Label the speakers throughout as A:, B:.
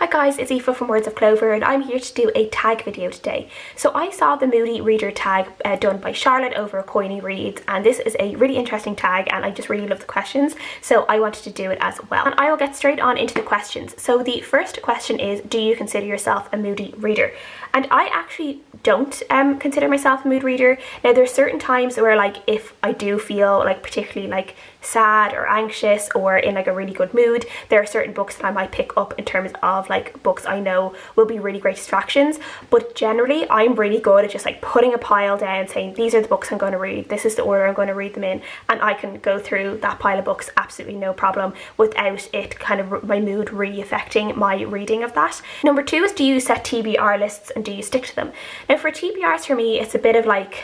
A: guys, it's Aoife from Words of Clover and I'm here to do a tag video today. So I saw the Moody reader tag done by Charlotte over at Coiny Reads, and this is a really interesting tag and I just really love the questions, so I wanted to do it as well. And I will get straight on into the questions. So the first question is, do you consider yourself a Moody reader? And I actually don't consider myself a mood reader. Now there's certain times where, like, if I do feel like particularly like sad or anxious or in like a really good mood, there are certain books that I might pick up in terms of like books I know will be really great distractions. But generally I'm really good at just like putting a pile down, saying these are the books I'm going to read, this is the order I'm going to read them in, and I can go through that pile of books absolutely no problem without it kind of my mood really affecting my reading of that. Number two is, do you set TBR lists and do you stick to them? Now for TBRs, for me it's a bit of like,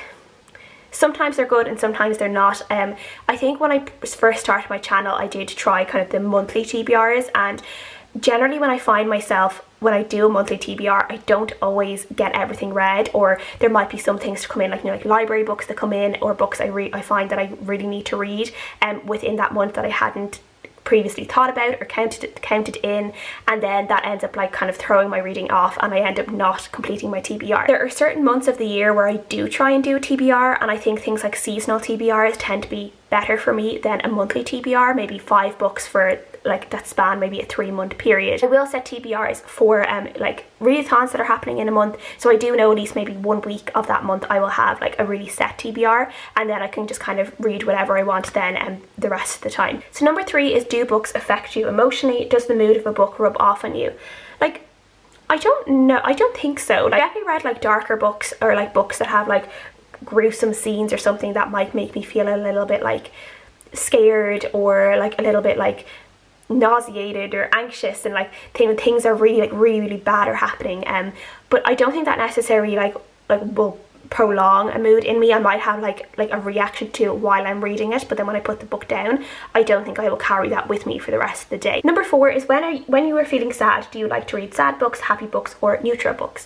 A: sometimes they're good and sometimes they're not. I think when I first started my channel I did try kind of the monthly TBRs, and generally when I find myself, when I do a monthly TBR, I don't always get everything read, or there might be some things to come in, like, you know, like library books that come in, or books I find that I really need to read within that month that I hadn't previously thought about or counted in, and then that ends up like kind of throwing my reading off and I end up not completing my TBR. There are certain months of the year where I do try and do a TBR, and I think things like seasonal TBRs tend to be better for me than a monthly TBR, maybe 5 books for like that span maybe a 3-month period. I will set TBRs for like readathons that are happening in a month, so I do know at least maybe 1 week of that month I will have like a really set TBR, and then I can just kind of read whatever I want then the rest of the time. So number 3 is, do books affect you emotionally? Does the mood of a book rub off on you? Like, I don't know, I don't think so. Like, I definitely read like darker books, or like books that have like gruesome scenes or something that might make me feel a little bit like scared, or like a little bit like nauseated or anxious, and like things are really bad are happening, but I don't think that necessarily like will prolong a mood in me. I might have like a reaction to it while I'm reading it, but then when I put the book down, I don't think I will carry that with me for the rest of the day. Number 4 is, when you are feeling sad, do you like to read sad books, happy books, or neutral books?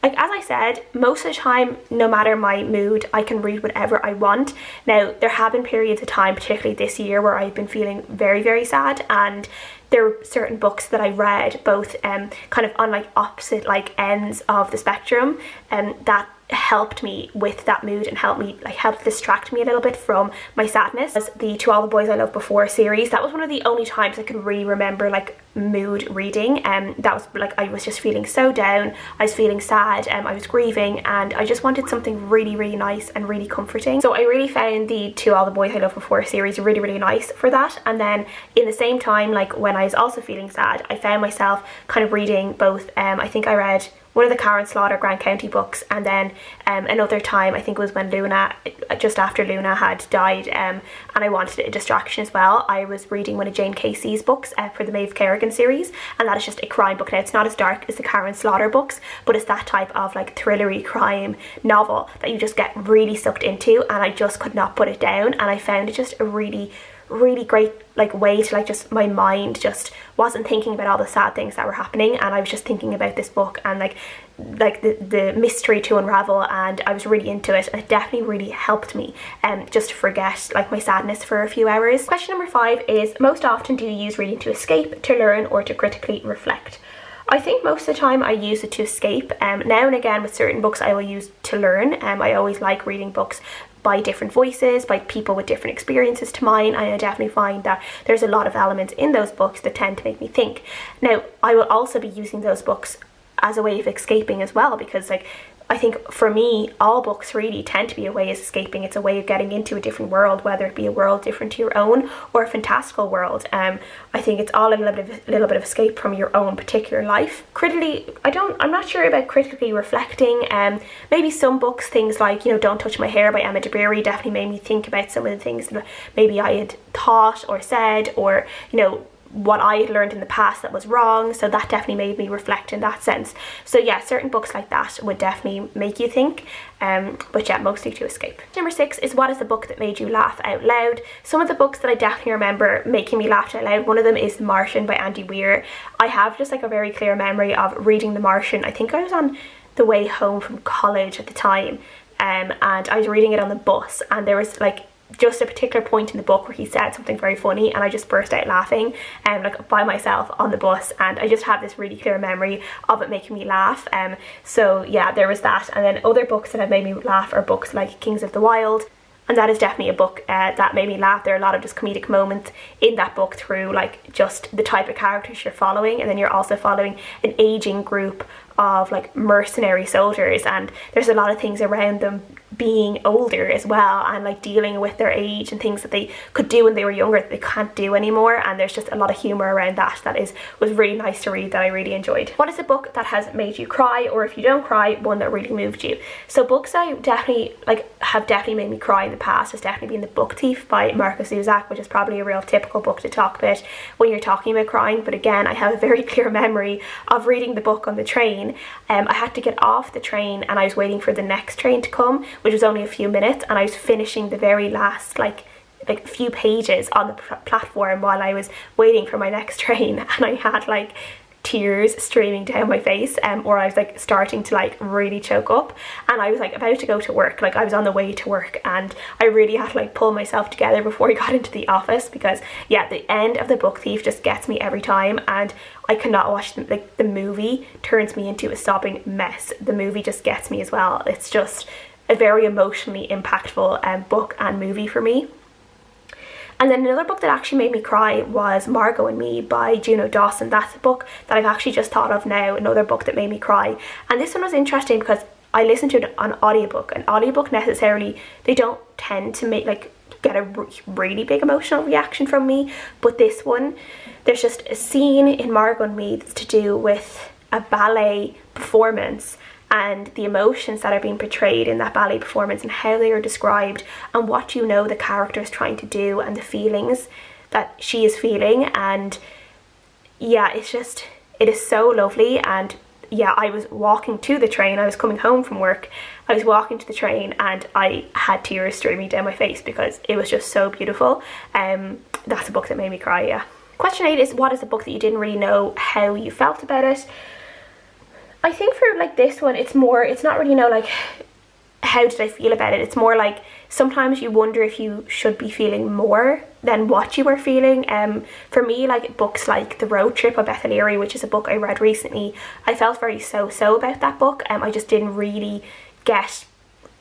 A: Like, as I said, most of the time, no matter my mood, I can read whatever I want. Now, there have been periods of time, particularly this year, where I've been feeling very sad, and there were certain books that I read both kind of on like opposite like ends of the spectrum, that helped me with that mood and helped distract me a little bit from my sadness. As the To All the Boys I Loved Before series, that was one of the only times I could really remember like mood reading, and that was like, I was just feeling so down, I was feeling sad, I was grieving, and I just wanted something really nice and really comforting. So I really found the To All the Boys I Loved Before series really nice for that. And then in the same time, like when I was also feeling sad, I found myself kind of reading both, I think I read one of the Karen Slaughter Grant County books, and then another time, I think it was when Luna, just after Luna had died, and I wanted a distraction as well, I was reading one of Jane Casey's books for the Maeve Kerrigan series, and that is just a crime book. Now, it's not as dark as the Karen Slaughter books, but it's that type of like thrillery crime novel that you just get really sucked into, and I just could not put it down, and I found it just a really great like way to like, just my mind just wasn't thinking about all the sad things that were happening, and I was just thinking about this book and like the mystery to unravel, and I was really into it, and it definitely really helped me just to forget like my sadness for a few hours. Question number 5 is, most often do you use reading to escape, to learn, or to critically reflect? I think most of the time I use it to escape. Now and again with certain books I will use to learn. I always like reading books by different voices, by people with different experiences to mine, and I definitely find that there's a lot of elements in those books that tend to make me think. Now, I will also be using those books as a way of escaping as well, because like, I think for me, all books really tend to be a way of escaping. It's a way of getting into a different world, whether it be a world different to your own or a fantastical world. I think it's all a little bit of escape from your own particular life. Critically, I'm not sure about critically reflecting. Maybe some books, things like, you know, Don't Touch My Hair by Emma Dabiri, definitely made me think about some of the things that maybe I had thought or said, or, you know, what I had learned in the past that was wrong, so that definitely made me reflect in that sense. So yeah, certain books like that would definitely make you think, but yeah, mostly to escape. Number 6 is, what is the book that made you laugh out loud? Some of the books that I definitely remember making me laugh out loud, one of them is The Martian by Andy Weir. I have just like a very clear memory of reading The Martian. I think I was on the way home from college at the time, and I was reading it on the bus, and there was like just a particular point in the book where he said something very funny and I just burst out laughing like by myself on the bus, and I just have this really clear memory of it making me laugh. So yeah, there was that. And then other books that have made me laugh are books like Kings of the Wild, and that is definitely a book that made me laugh. There are a lot of just comedic moments in that book through like just the type of characters you're following, and then you're also following an aging group of like mercenary soldiers, and there's a lot of things around them being older as well, and like dealing with their age and things that they could do when they were younger that they can't do anymore, and there's just a lot of humor around that was really nice to read, that I really enjoyed. What is a book that has made you cry, or if you don't cry, one that really moved you? So books I definitely have definitely made me cry in the past has definitely been The Book Thief by Marcus Zusak, which is probably a real typical book to talk about when you're talking about crying, but again, I have a very clear memory of reading the book on the train. I had to get off the train and I was waiting for the next train to come, which was only a few minutes, and I was finishing the very last like few pages on the platform while I was waiting for my next train, and I had like tears streaming down my face, or I was like starting to like really choke up, and I was like about to go to work, like I was on the way to work, and I really had to like pull myself together before I got into the office, because yeah, the end of The Book Thief just gets me every time, and I cannot watch them. Like the movie turns me into a sobbing mess. The movie just gets me as well. It's just a very emotionally impactful book and movie for me. And then another book that actually made me cry was Margot and Me by Juno Dawson. That's a book that I've actually just thought of now, another book that made me cry. And this one was interesting because I listened to an audiobook. An audiobook necessarily, they don't tend to get a really big emotional reaction from me, but this one, there's just a scene in Margot and Me that's to do with a ballet performance and the emotions that are being portrayed in that ballet performance and how they are described and what you know the character is trying to do and the feelings that she is feeling. And yeah, it is so lovely. And yeah, I was walking to the train, I was coming home from work, I was walking to the train and I had tears streaming down my face because it was just so beautiful. That's a book that made me cry, yeah. Question 8 is, what is a book that you didn't really know how you felt about it? I think for like this one, it's not really, like, how did I feel about it? It's more like sometimes you wonder if you should be feeling more than what you were feeling. For me, like books like The Road Trip by Beth O'Leary, which is a book I read recently, I felt very so-so about that book. I just didn't really get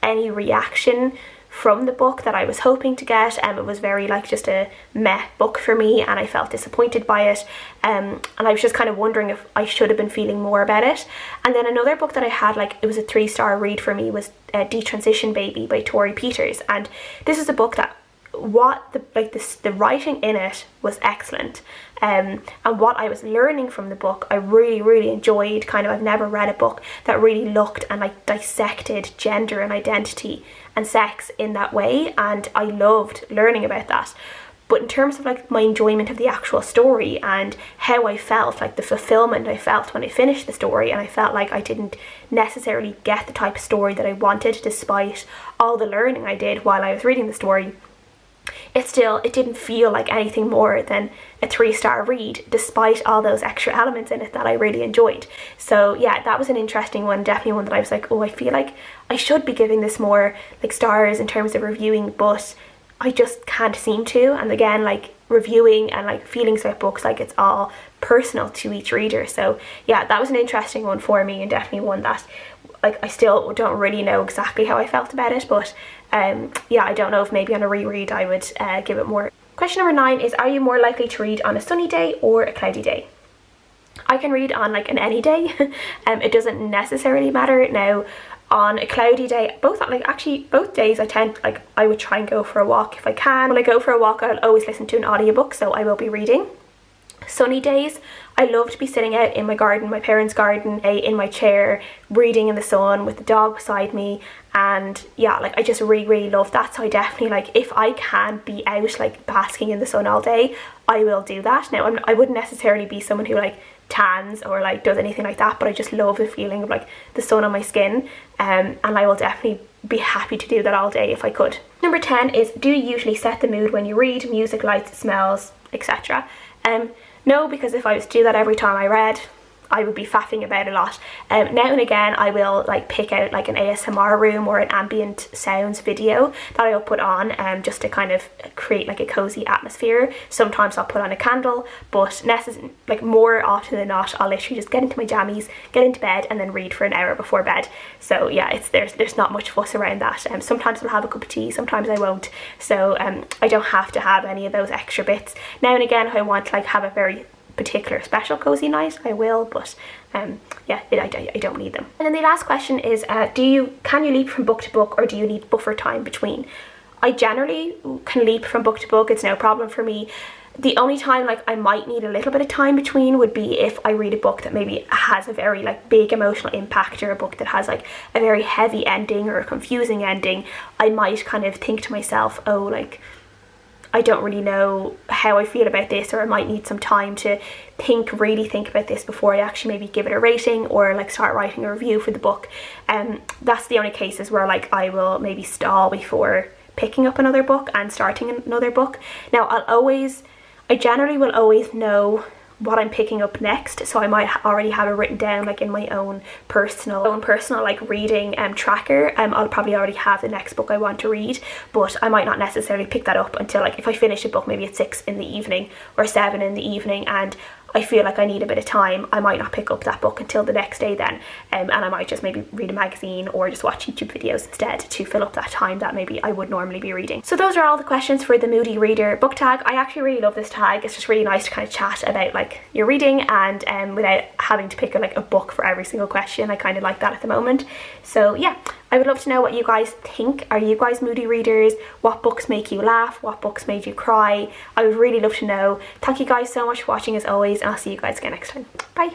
A: any reaction from the book that I was hoping to get. It was very like just a meh book for me, and I felt disappointed by it, and I was just kind of wondering if I should have been feeling more about it. And then another book that I had, like, it was a 3-star read for me, was Detransition Baby by Tori Peters, and this is a book that the writing in it was excellent, and what I was learning from the book I really enjoyed. I've never read a book that really looked and like dissected gender and identity and sex in that way, and I loved learning about that. But in terms of like my enjoyment of the actual story and how I felt, like the fulfillment I felt when I finished the story, and I felt like I didn't necessarily get the type of story that I wanted despite all the learning I did while I was reading the story, it didn't feel like anything more than a 3-star read despite all those extra elements in it that I really enjoyed. So yeah, that was an interesting one, definitely one that I was like, oh, I feel like I should be giving this more like stars in terms of reviewing, but I just can't seem to. And again, like reviewing and like feelings about books, like it's all personal to each reader. So yeah, that was an interesting one for me, and definitely one that like I still don't really know exactly how I felt about it, but yeah, I don't know if maybe on a reread I would give it more. Question number 9 is, are you more likely to read on a sunny day or a cloudy day? I can read on like an any day. It doesn't necessarily matter. Now on a cloudy day, both days I would try and go for a walk if I can. When I go for a walk, I'll always listen to an audiobook, so I will be reading. Sunny days, I love to be sitting out in my garden, my parents' garden, in my chair, reading in the sun with the dog beside me, and yeah, like I just really love that. So I definitely, like, if I can be out like basking in the sun all day, I will do that. Now I wouldn't necessarily be someone who like tans or like does anything like that, but I just love the feeling of like the sun on my skin, and I will definitely be happy to do that all day if I could. Number 10 is, do you usually set the mood when you read? Music, lights, smells, etc.? No, because if I was to do that every time I read, I would be faffing about a lot. Now and again I will like pick out like an ASMR room or an ambient sounds video that I will put on just to kind of create like a cozy atmosphere. Sometimes I'll put on a candle, but like more often than not I'll literally just get into my jammies, get into bed and then read for an hour before bed. So yeah, there's not much fuss around that. Sometimes I'll have a cup of tea, sometimes I won't, so I don't have to have any of those extra bits. Now and again if I want to like have a very particular special cozy night I will, but yeah, I don't need them. And then the last question is can you leap from book to book, or do you need buffer time between? I generally can leap from book to book, it's no problem for me. The only time like I might need a little bit of time between would be if I read a book that maybe has a very like big emotional impact, or a book that has like a very heavy ending or a confusing ending. I might kind of think to myself, oh, like I don't really know how I feel about this, or I might need some time to really think about this before I actually maybe give it a rating or like start writing a review for the book. That's the only cases where like I will maybe stall before picking up another book and starting another book. Now I generally will always know what I'm picking up next, so I might already have it written down like in my own personal like reading tracker. I'll probably already have the next book I want to read, but I might not necessarily pick that up until like if I finish a book maybe at 6 in the evening or 7 in the evening and I feel like I need a bit of time, I might not pick up that book until the next day then, and I might just maybe read a magazine or just watch YouTube videos instead to fill up that time that maybe I would normally be reading. So those are all the questions for the Moody Reader book tag. I actually really love this tag. It's just really nice to kind of chat about like your reading and without having to pick like a book for every single question. I kind of like that at the moment. So yeah, I would love to know what you guys think. Are you guys Moody readers? What books make you laugh? What books made you cry? I would really love to know. Thank you guys so much for watching as always, and I'll see you guys again next time. Bye!